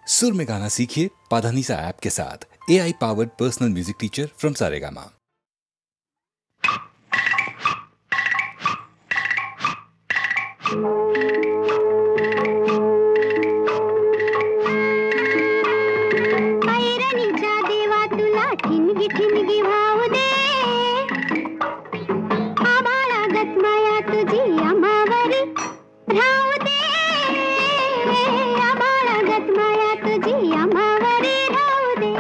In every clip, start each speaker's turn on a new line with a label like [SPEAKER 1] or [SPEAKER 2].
[SPEAKER 1] सुर में गाना सीखिए पाधानीसा ऐप के साथ। AI powered personal music teacher from Saregama.
[SPEAKER 2] ऐरणीच्या देवा तुला ठिणगी ठिणगी वाहू दे, आभाळागत माया तुझी आम्हावरी राहू दे, आभाळागत माया तुझी आम्हावरी राहू दे.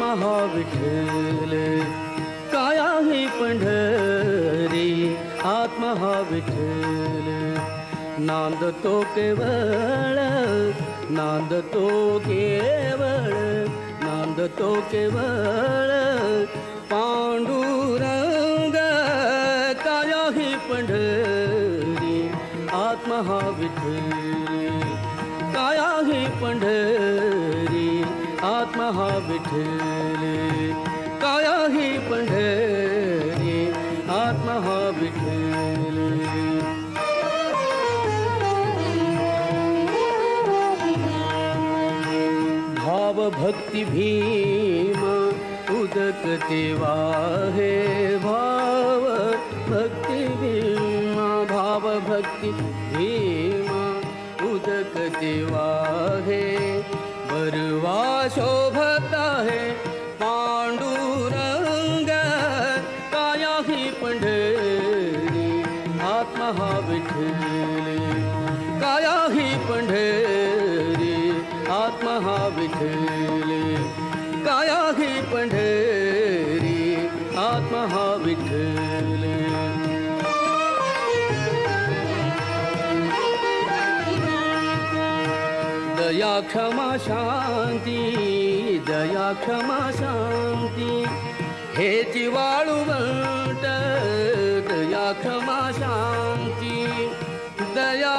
[SPEAKER 3] आत्मा हा विठ्ठल काया ही पंढरी आत्मा हा विठ्ठल नांदतो केवळ नांदतो केवळ नांदतो केवळ पांडुरंग काया ही पंढरी आत्मा हा विठ्ठल काया ही पंढरी आत्मा हा विठ्ठल काया ही पंढरी आत्मा हा विठ्ठल भाव भक्ती भीम उदकते वाहे भाव भक्ती भीमा भाव भक्ती भीमा उदकते वाहे बरवा शोभता है पांडुरंग काया ही पंढरी आत्मा हा विठ्ठल काया ही पंढरी आत्मा हा विठ्ठल काया ही पंढरी आत्मा हा विठ्ठल दया क्षमा शांती दया क्षमा शांती हे जिवाळूवंट दया क्षमा शांती दया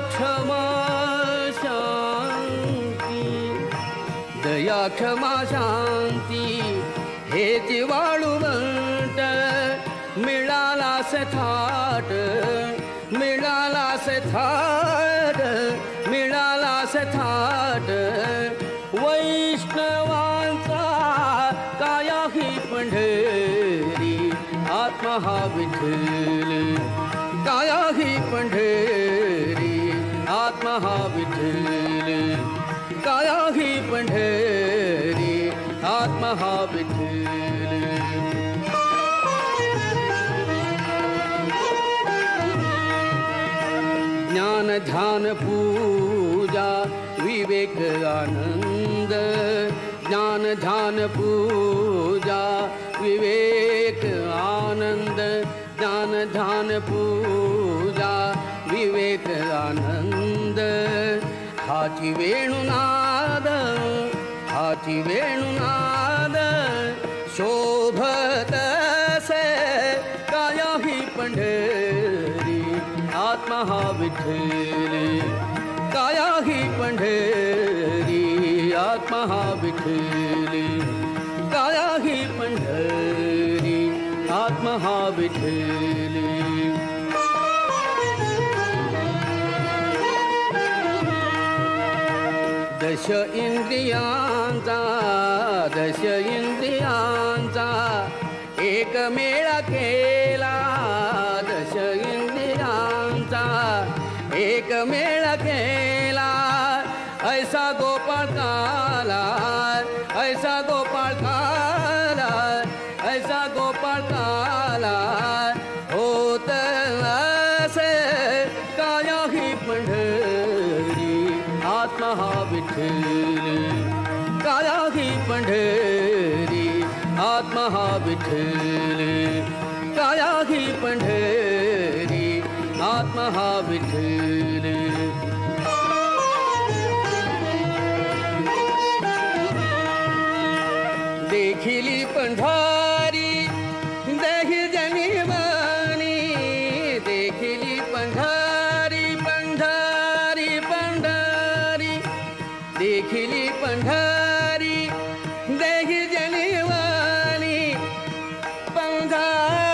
[SPEAKER 3] क्षमा शांती दया क्षमा शांती हे जिवाळूवंट मिळाला थाट मिळाला थाट मिळाला थाट वैष्णवांचा काया ही पंढरी आत्मा हा विठ्ठल काया ही पंढरी आत्मा हा विठ्ठल काया ही पंढरी आत्मा हा विठ्ठल ज्ञान ध्यान पूजा विवेक आनंद ज्ञान ध्यान पूजा विवेक आनंद ज्ञान ध्यान पूजा विवेक आनंद हाची वेणुनाद हाची वेणुनाद शोभत से काया ही पंढरी आत्मा हा विठ्ठल काया ही पंढरी आत्मा हा विठ्ठल काया ही पंढरी आत्मा हा विठ्ठल दश इंद्रियांचा एक मेळा केला दश इंद्रियांचा एक मेळा केला ऐसा गोपाळ काला ऐसा गोपाळ काला ऐसा गोपाळ काला होत असे काया ही पंढरी आत्मा हा विठ्ठल काया ही पंढरी आत्मा हा विठ्ठल काया ही पंढरी आत्मा हा विठ्ठल देखिली पंढरी देही जनिवानी देखिली पंढरी पंढरी पंढरी देखिली पंढरी देही जनिवानी पंढरी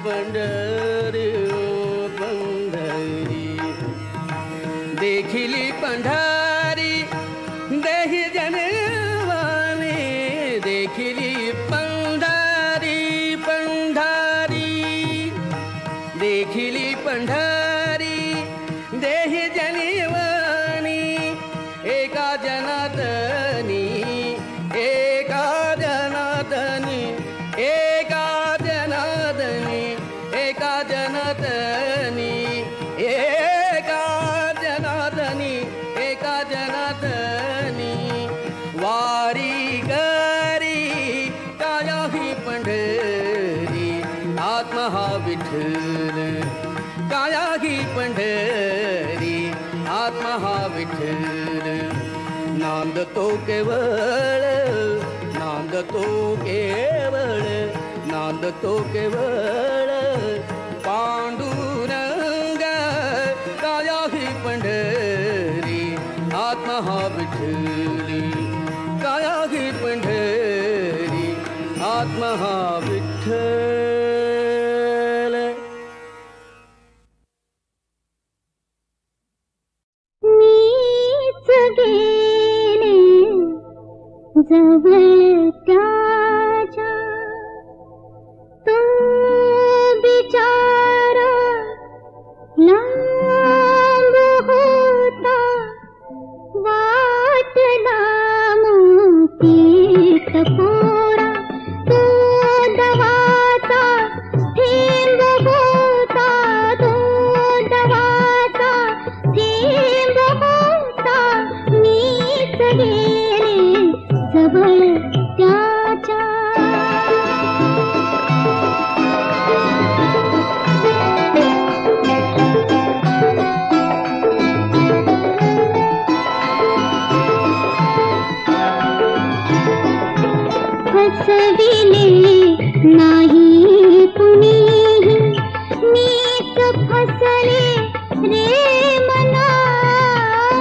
[SPEAKER 3] पंढरी देखिली पंढरी देही जनिवानी देखिली पंढरी पंढरी देखिली पंढरी देही जनिवानी एका जनातनी एका जनातनी एका जनातनी एका जनातनी आत्मा हा विठ्ठल नांदतो केवळ नांदतो केवळ नांदतो केवळ पांडुरंग राजा ही पंढरी आत्मा हा विठ्ठल काया ही पंढरी आत्मा हा विठ्ठल
[SPEAKER 2] मीच गेले जवळ त्याच्या तो बिचारा लांब होता वाटला मोतीत पोरा तो दवाचा थेंब होता तो दवाचा थेंब होता मीच गेले जवळ त्याच्या फसविले नाही कुणीही मीच फसले रे मना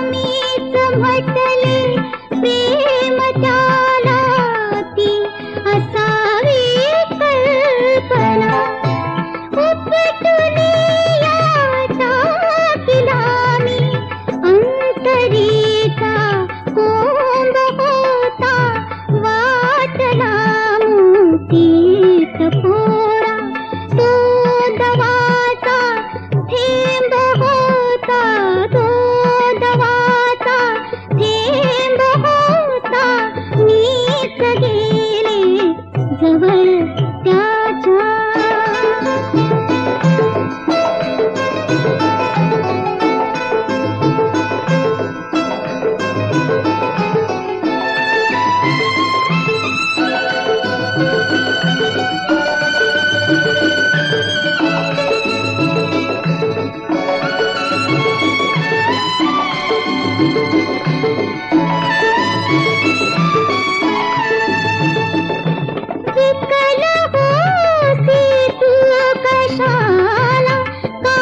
[SPEAKER 2] मीच म्हटले प्रेम त्याला ती असावी कल्पना उपटून या टाकीला मी अंतरीचा कोंब होता वाटला मोतीत पोरा तो दवाचा थेंब होता तो दवाचा थेंब होता मीच गेले जवळ त्याच्या विकल होसी तू कशाला का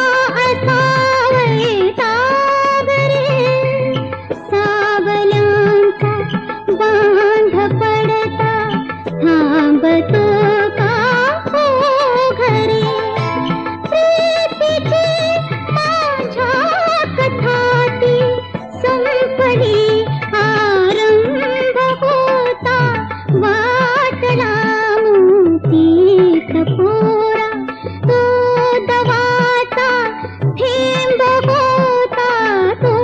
[SPEAKER 2] असावे तागरे सावल्यांचा बांध पडता थांबतो का हो घरी प्रीतीची माझ्या कथाती संपली आरंभ होता वाटला मोतीत पोरा तो दवाचा थेंब होता तो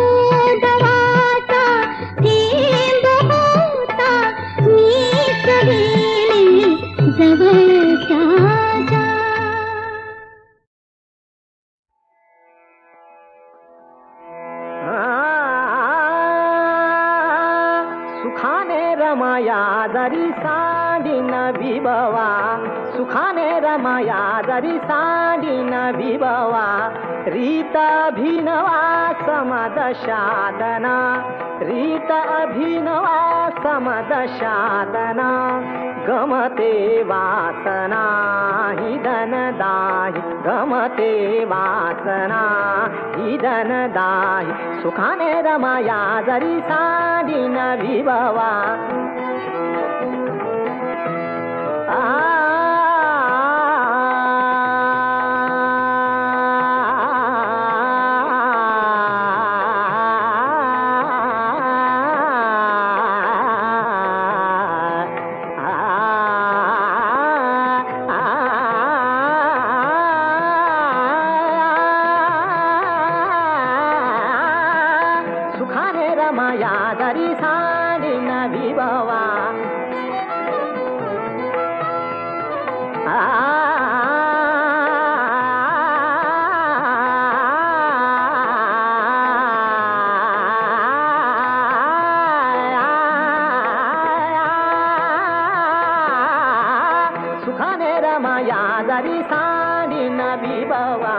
[SPEAKER 2] दवाचा थेंब होता मीच गेले जवळ त्याच्या
[SPEAKER 4] सुखाने रमाया जरी सांडीन विभवा सुखाने रमाया जरी सांडीन विभवा रीत अभिनवा समदशादना रीत अभिनवा समदशादना गमते वासना हि धनदाहि गमते वासना हि धनदाहि सुखाने रमाया जरी सांडीन विभवा सुखाने रमाया जरी सांडीन विभवा सुखाने रमाया जरी सांडीन विभवा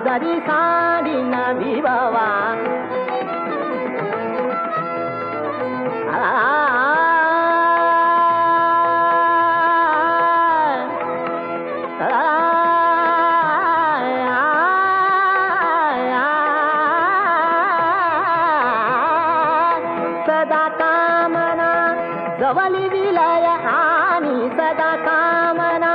[SPEAKER 4] जरी साडी नवी बाबा सदा कामना जवली विलय आणि सदा कामना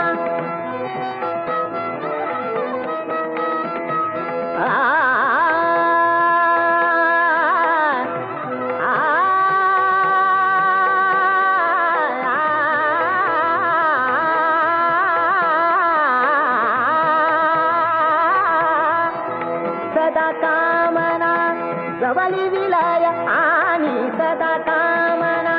[SPEAKER 4] सदा कामना जवली विलय आणि सदा कामना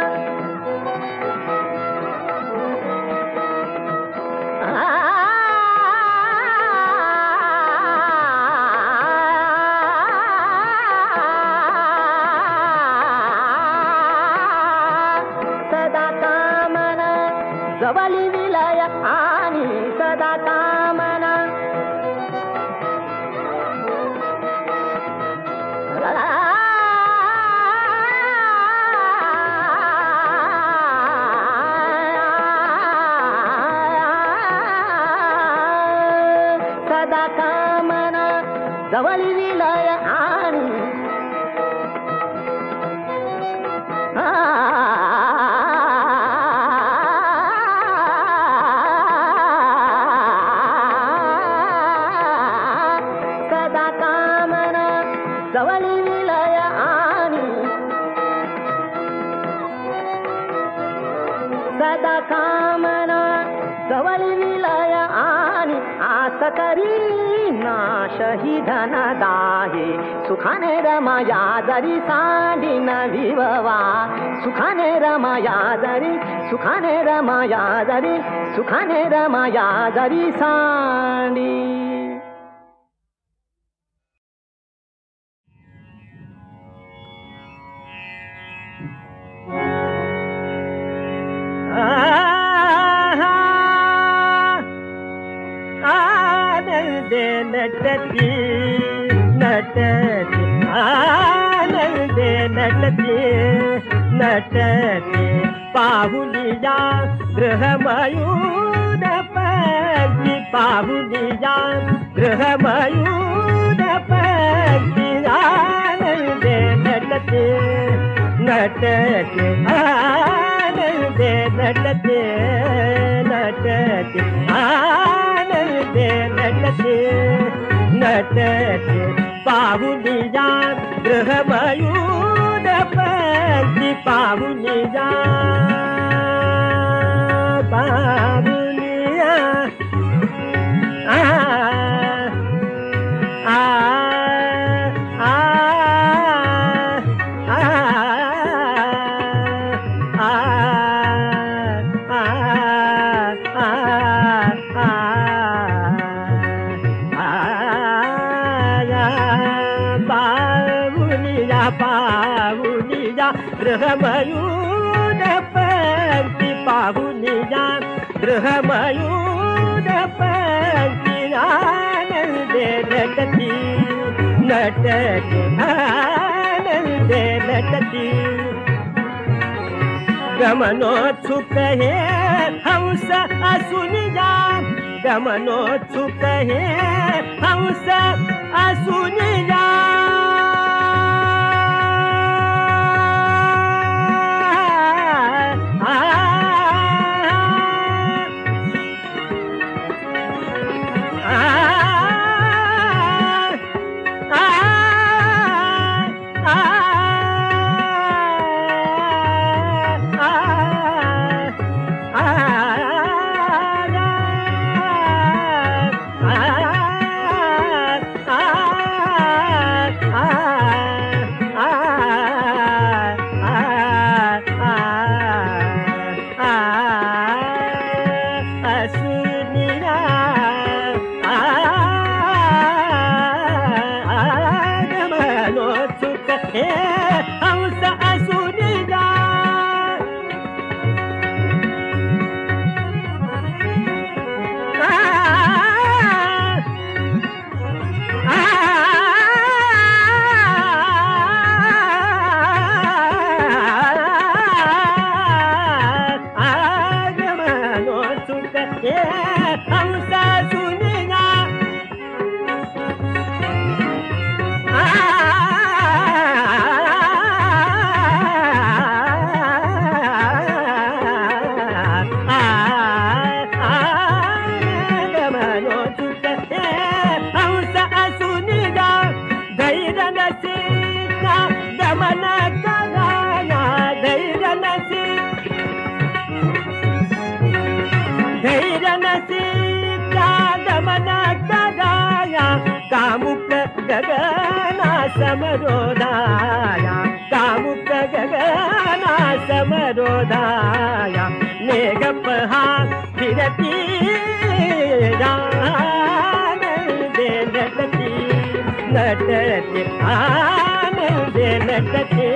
[SPEAKER 4] सदा कामना जवली विलय आणि सदा कामना सदा कामना जवली विलय आणि सदा कामना जवली विलय आणि सदा कामना जवली विलय आणि आस करी नाश ही धनदाहे सुखाने रमाया जरी साडी नवी बाबा सुखाने रमाया जरी सुखाने रमाया जरी सुखाने रमाया जरी साडी आनंदे नटती नटती आनंदे नटती नटती पाहुलिया गृहमयूर पक्षी पाहुलिया गृहमयूर पक्षी आनंदे नटती नटती आनंदे नटती नटती आनंदे नटती नटती पाहुलिया गृहमयूर पक्षी पाहुलिया पाहुलिया आ आ आ पाहुलिया गृहमयूर पक्षी पाहुलिया गृहमयूर पक्षी आनंदे नटती नटती आनंदे नटती गमनोत्सुक हे हंस असुनिया गमनोत्सुक हे हंस असुनिया ये हंस सुनिया कामुक गगना समरोधाया कामुक गगना समरोधाया मेघपहा फिरती आनंदे नटती नटते आनंदे नटते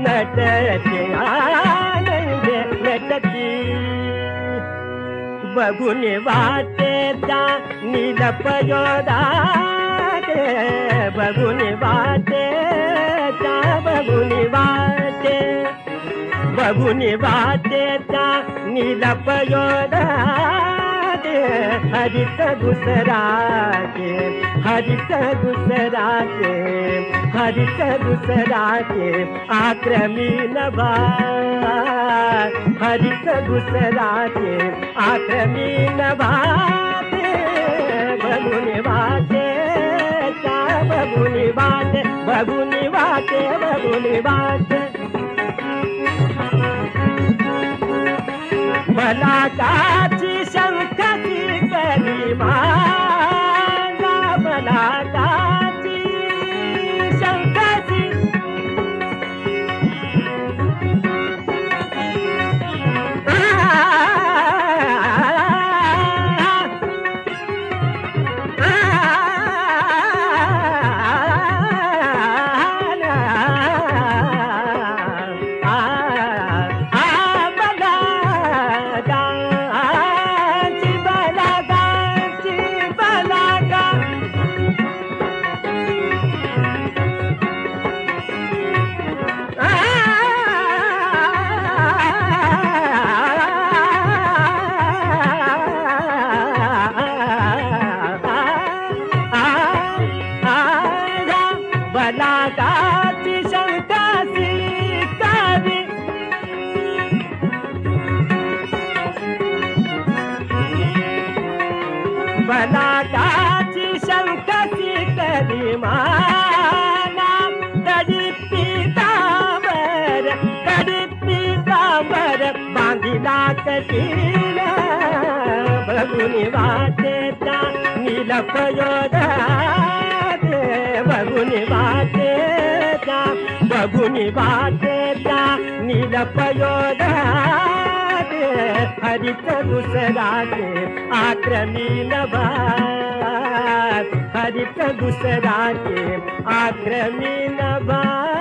[SPEAKER 4] नटते आनंदे नटती बघुनि वाटे त्या नीलपयोदाते बघुनि वाटे त्या बघुनि वाटे त्या नीलपयोदाते हरित गुसराते हरित गुसराते हरित गुसराते आक्रमी नभा हरित गुसराते आक्रमी नभाते बघुनि वाटे त्या बघुनि वाटे बघुनि वाटे बघुनि वाटे बलाकाची शंखची कलिमाला बलाकाची शंखची बलाकाची शंकाची कवी बलाकाची शंकाची कवी माना कडी पितांबर बांधिला कटीला बघुनि वाटे त्या नीलपयोदाते बघुनि वाटे त्या नीलपयोदाते हरित गुसराते आक्रमी नभात हरित गुसराते आक्रमी नभात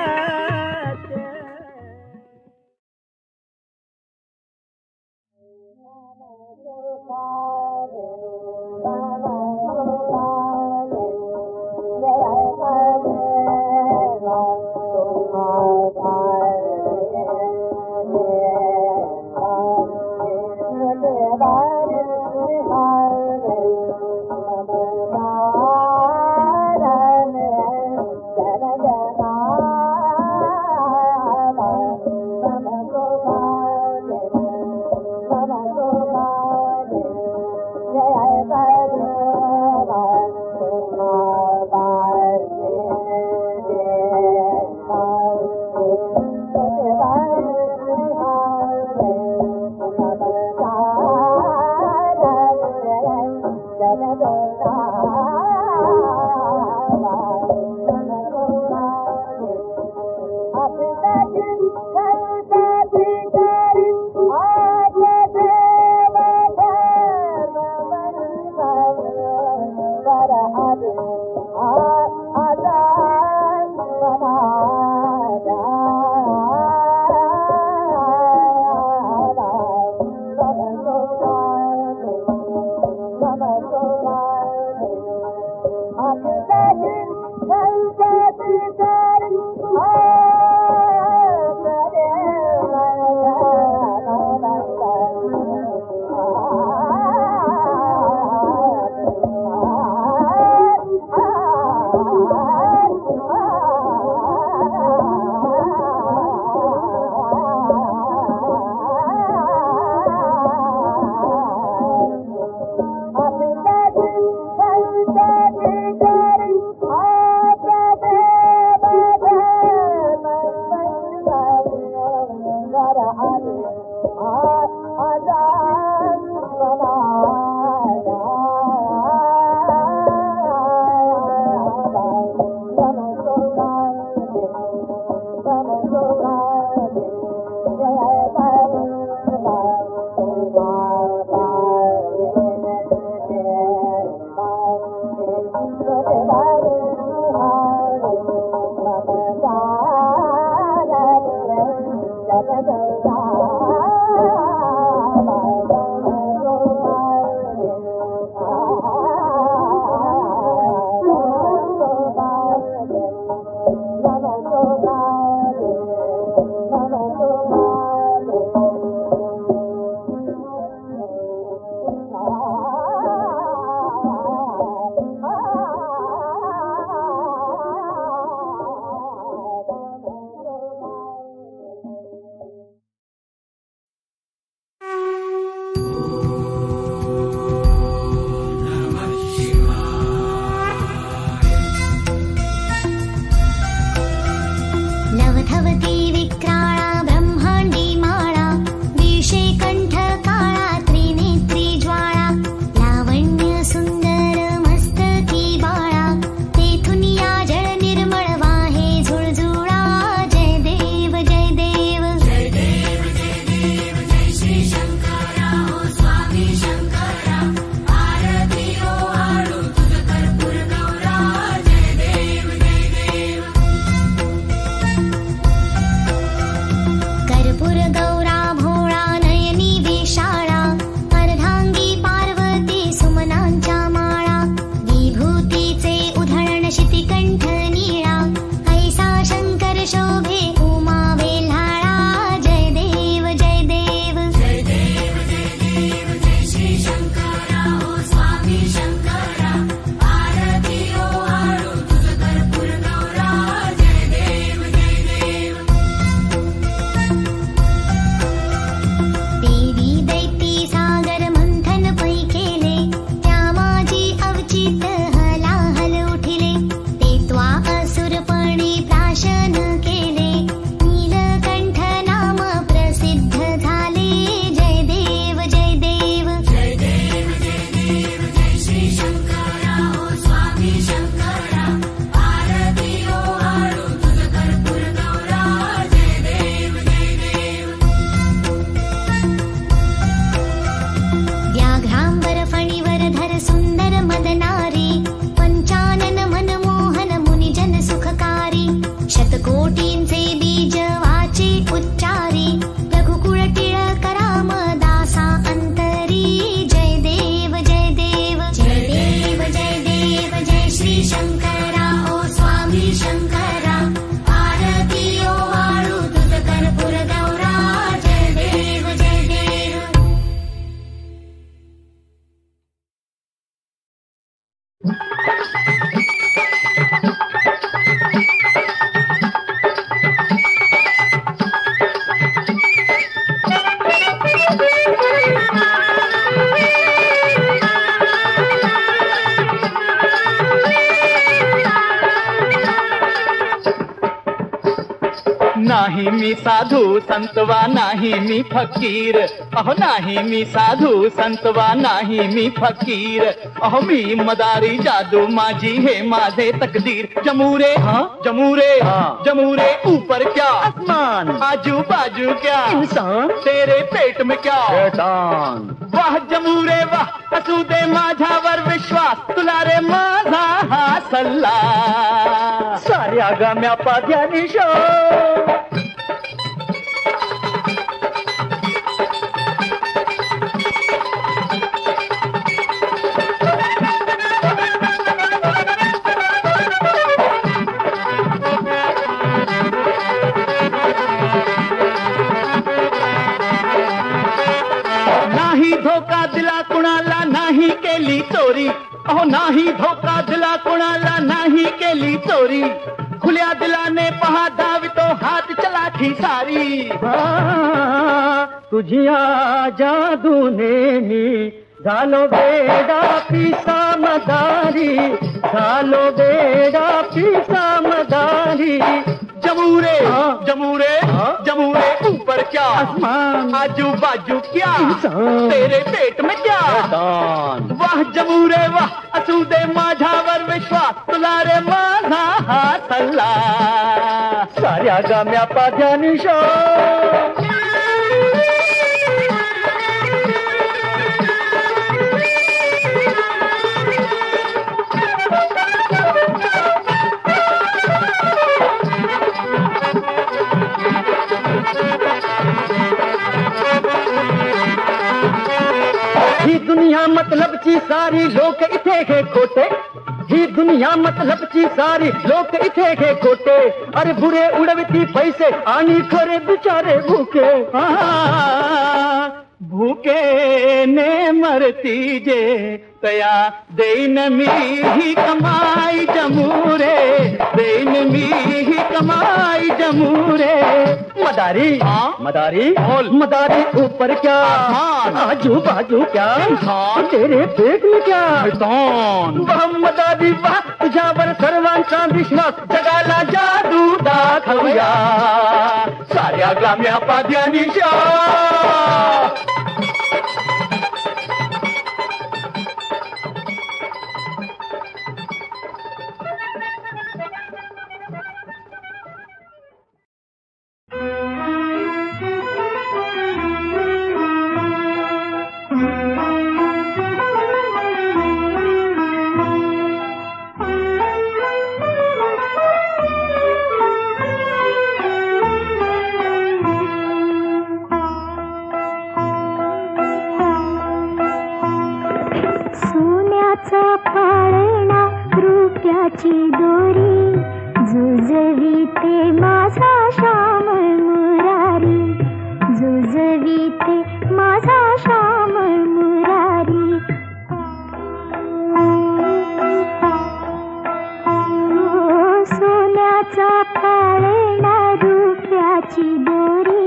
[SPEAKER 5] नाही मी साधू संतवा नाही मी फकीर, अहो नाही मी साधू संतवा नाही मी फकीर, अहो मी मदारी जादू माझी हे माझे तकदीर। जमूरे जमूरे जमूरे ऊपर क्या आसमान, आजू बाजू क्या इंसान, तेरे पेट में क्या शैतान। वाह जमूरे वाह असू दे माझ्यावर विश्वास, तुला रे माझा हा सल्ला, साऱ्या गाम्या पाद्यानी शो। नाही धोका दिला कुणाला नाही केली चोरी, अहो नाही धोका दिला कुणाला नाही केली चोरी, खुल्या दिलाने पहा धावितो हात चलाठी सारी। तुझिया जादूने मी झालो बेडा पिसा मदारी, झालो बेडा पिसा मदारी। जमूरे जमूरे जमूरे ऊपर क्या आसमान, आजू बाजू क्या इंसान, तेरे पेट में क्या शैतान। वाह जमूरे वाह असू दे माझ्यावर विश्वास, तुला रे माझा हा सल्ला, साऱ्या गाम्या पाद्यानी शो। ही दुनिया मतलबची सारी लोक इथे हे खोटे, ही दुनिया मतलबची सारी लोक इथे हे खोटे, अरे बुरे उडविती पैसे आणि खरे बिचारे भूके। भूके ने मरती जे तया देईन मी ही कमाई जमूरे, देईन मी ही कमाई जमूरे। मदारी मदारी मदारी ऊपर क्या आजू बाजू क्या इंसान, तेरे पेट में क्या शैतान। वाह मदारी वाह तुझ्यावर सर्वांचा विश्वास, जगाला जादू दाखवूया, साऱ्या ग्राम्या पाद्यानी शा।
[SPEAKER 2] पाळणा रुप्याची दोरी, जुजवीते माझा श्याम मुरारी, जुजवीते माझा श्याम मुरारी। सोन्याचा पाळणा रुप्याची दोरी,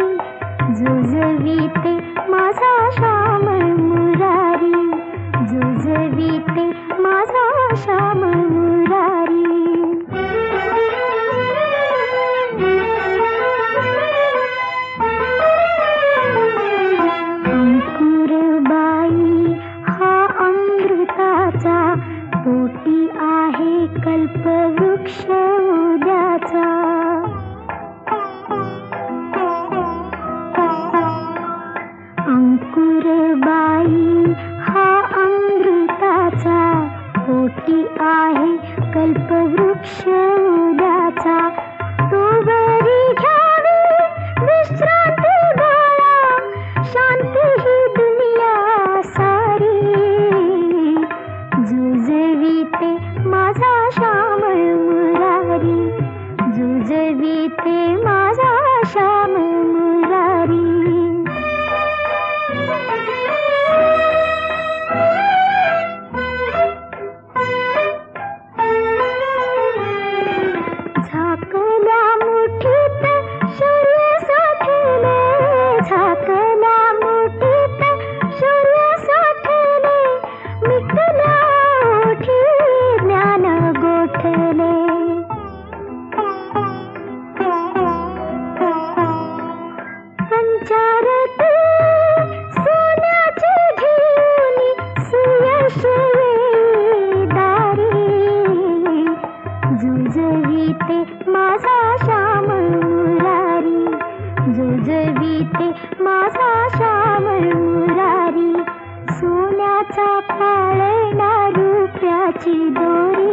[SPEAKER 2] जुजवीते माझा श्याम मुरारी, जुजवीते माझा श्याम मुरारी। अंकुरबाई हा अमृताचा, पोटी आहे कल्पवृक्ष उद्याचा। अंकुरबाई हा अमृताचा, पोटी आहे कल्पवृक्ष उद्याचा। तो बरी घ्यावी विश्रांती बाळा, शांती ही दुनिया सारी, जुजवीते माझा श्याम मुरारी, जुजवीते माझा श्याम मुरारी। सोन्याचा पाळणा रुपयाची दोरी